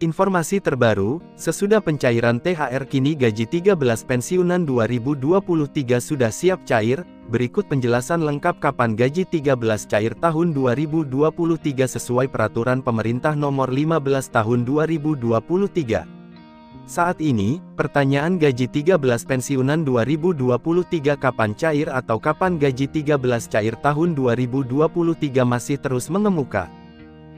Informasi terbaru, sesudah pencairan THR kini gaji 13 pensiunan 2023 sudah siap cair. Berikut penjelasan lengkap kapan gaji 13 cair tahun 2023 sesuai peraturan pemerintah nomor 15 tahun 2023. Saat ini, pertanyaan gaji 13 pensiunan 2023 kapan cair atau kapan gaji 13 cair tahun 2023 masih terus mengemuka.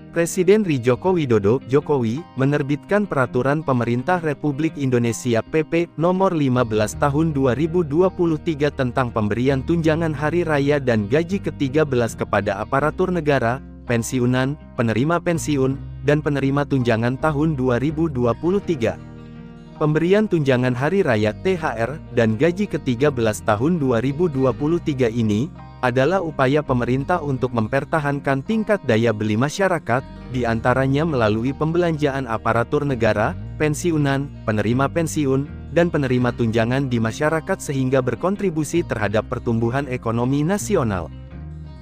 Presiden RI Joko Widodo, Jokowi, menerbitkan Peraturan Pemerintah Republik Indonesia PP Nomor 15 Tahun 2023 tentang pemberian tunjangan hari raya dan gaji ke-13 kepada aparatur negara, pensiunan, penerima pensiun, dan penerima tunjangan tahun 2023. Pemberian tunjangan hari raya THR dan gaji ke-13 tahun 2023 ini adalah upaya pemerintah untuk mempertahankan tingkat daya beli masyarakat, diantaranya melalui pembelanjaan aparatur negara, pensiunan, penerima pensiun, dan penerima tunjangan di masyarakat sehingga berkontribusi terhadap pertumbuhan ekonomi nasional.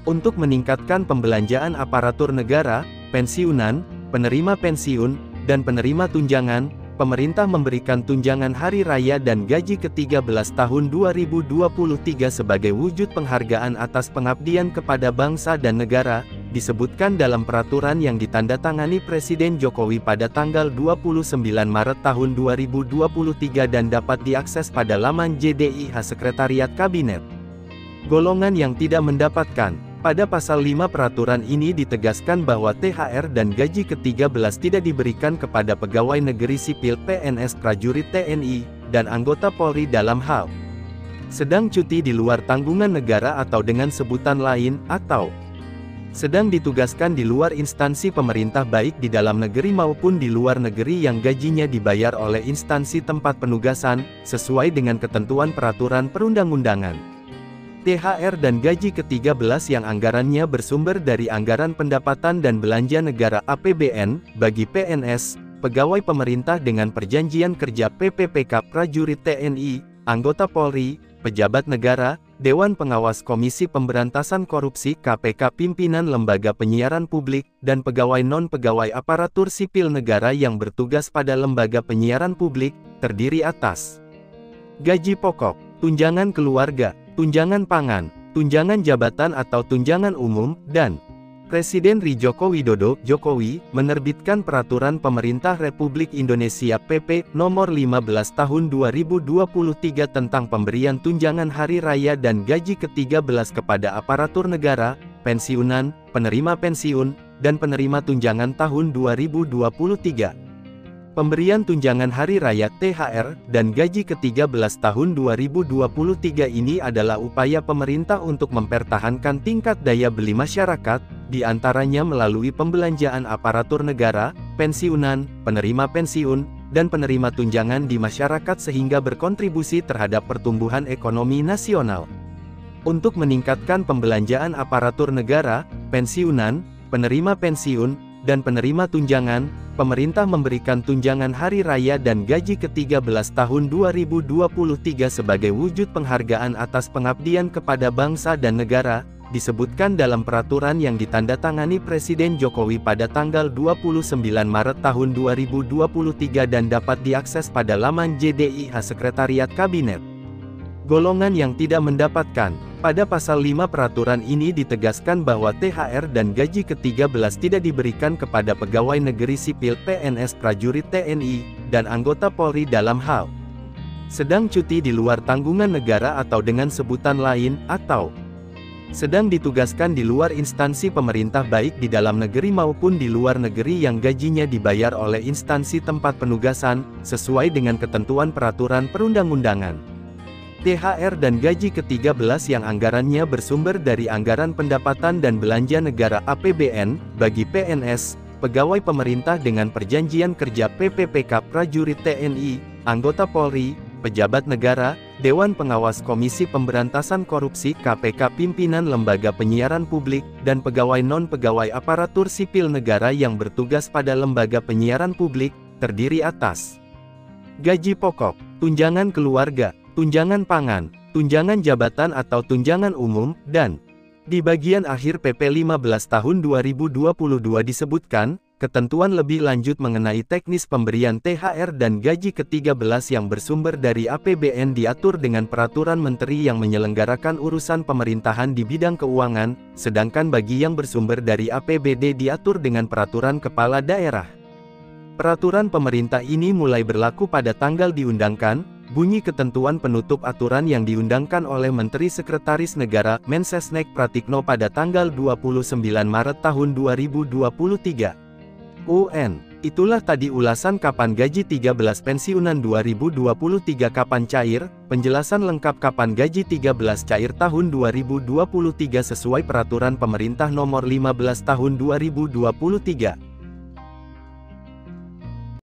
Untuk meningkatkan pembelanjaan aparatur negara, pensiunan, penerima pensiun, dan penerima tunjangan, pemerintah memberikan tunjangan hari raya dan gaji ke-13 tahun 2023 sebagai wujud penghargaan atas pengabdian kepada bangsa dan negara, disebutkan dalam peraturan yang ditandatangani Presiden Jokowi pada tanggal 29 Maret tahun 2023 dan dapat diakses pada laman JDIH Sekretariat Kabinet. Golongan yang tidak mendapatkan. Pada pasal 5 peraturan ini ditegaskan bahwa THR dan gaji ke-13 tidak diberikan kepada pegawai negeri sipil PNS prajurit TNI, dan anggota Polri dalam hal sedang cuti di luar tanggungan negara atau dengan sebutan lain, atau sedang ditugaskan di luar instansi pemerintah baik di dalam negeri maupun di luar negeri yang gajinya dibayar oleh instansi tempat penugasan, sesuai dengan ketentuan peraturan perundang-undangan. THR dan gaji ke-13 yang anggarannya bersumber dari anggaran pendapatan dan belanja negara APBN, bagi PNS, pegawai pemerintah dengan perjanjian kerja PPPK prajurit TNI, anggota Polri, pejabat negara, Dewan Pengawas Komisi Pemberantasan Korupsi KPK pimpinan lembaga penyiaran publik, dan pegawai non-pegawai aparatur sipil negara yang bertugas pada lembaga penyiaran publik, terdiri atas gaji pokok, tunjangan keluarga, tunjangan pangan, tunjangan jabatan atau tunjangan umum, dan Presiden RI Joko Widodo, Jokowi, menerbitkan Peraturan Pemerintah Republik Indonesia PP Nomor 15 Tahun 2023 tentang pemberian tunjangan hari raya dan gaji ke-13 kepada aparatur negara, pensiunan, penerima pensiun, dan penerima tunjangan tahun 2023. Pemberian tunjangan hari raya THR dan gaji ke-13 tahun 2023 ini adalah upaya pemerintah untuk mempertahankan tingkat daya beli masyarakat, diantaranya melalui pembelanjaan aparatur negara, pensiunan, penerima pensiun, dan penerima tunjangan di masyarakat sehingga berkontribusi terhadap pertumbuhan ekonomi nasional. Untuk meningkatkan pembelanjaan aparatur negara, pensiunan, penerima pensiun, dan penerima tunjangan, pemerintah memberikan tunjangan hari raya dan gaji ke-13 tahun 2023 sebagai wujud penghargaan atas pengabdian kepada bangsa dan negara, disebutkan dalam peraturan yang ditandatangani Presiden Jokowi pada tanggal 29 Maret tahun 2023 dan dapat diakses pada laman JDIH Sekretariat Kabinet. Golongan yang tidak mendapatkan. Pada pasal 5 peraturan ini ditegaskan bahwa THR dan gaji ke-13 tidak diberikan kepada pegawai negeri sipil PNS prajurit TNI, dan anggota Polri dalam hal sedang cuti di luar tanggungan negara atau dengan sebutan lain, atau sedang ditugaskan di luar instansi pemerintah baik di dalam negeri maupun di luar negeri yang gajinya dibayar oleh instansi tempat penugasan, sesuai dengan ketentuan peraturan perundang-undangan. THR dan gaji ke-13 yang anggarannya bersumber dari anggaran pendapatan dan belanja negara APBN, bagi PNS, pegawai pemerintah dengan perjanjian kerja PPPK prajurit TNI, anggota Polri, pejabat negara, Dewan Pengawas Komisi Pemberantasan Korupsi KPK pimpinan lembaga penyiaran publik, dan pegawai non-pegawai aparatur sipil negara yang bertugas pada lembaga penyiaran publik, terdiri atas gaji pokok, tunjangan keluarga, tunjangan pangan, tunjangan jabatan atau tunjangan umum, dan di bagian akhir PP 15 tahun 2022 disebutkan, Ketentuan lebih lanjut mengenai teknis pemberian THR dan gaji ke-13 yang bersumber dari APBN diatur dengan Peraturan Menteri yang menyelenggarakan urusan pemerintahan di bidang keuangan, sedangkan bagi yang bersumber dari APBD diatur dengan Peraturan Kepala Daerah. Peraturan pemerintah ini mulai berlaku pada tanggal diundangkan. Bunyi ketentuan penutup aturan yang diundangkan oleh Menteri Sekretaris Negara, Mensesnek Pratikno pada tanggal 29 Maret tahun 2023. UN. Itulah tadi ulasan kapan gaji 13 pensiunan 2023 kapan cair, penjelasan lengkap kapan gaji 13 cair tahun 2023 sesuai Peraturan Pemerintah Nomor 15 Tahun 2023.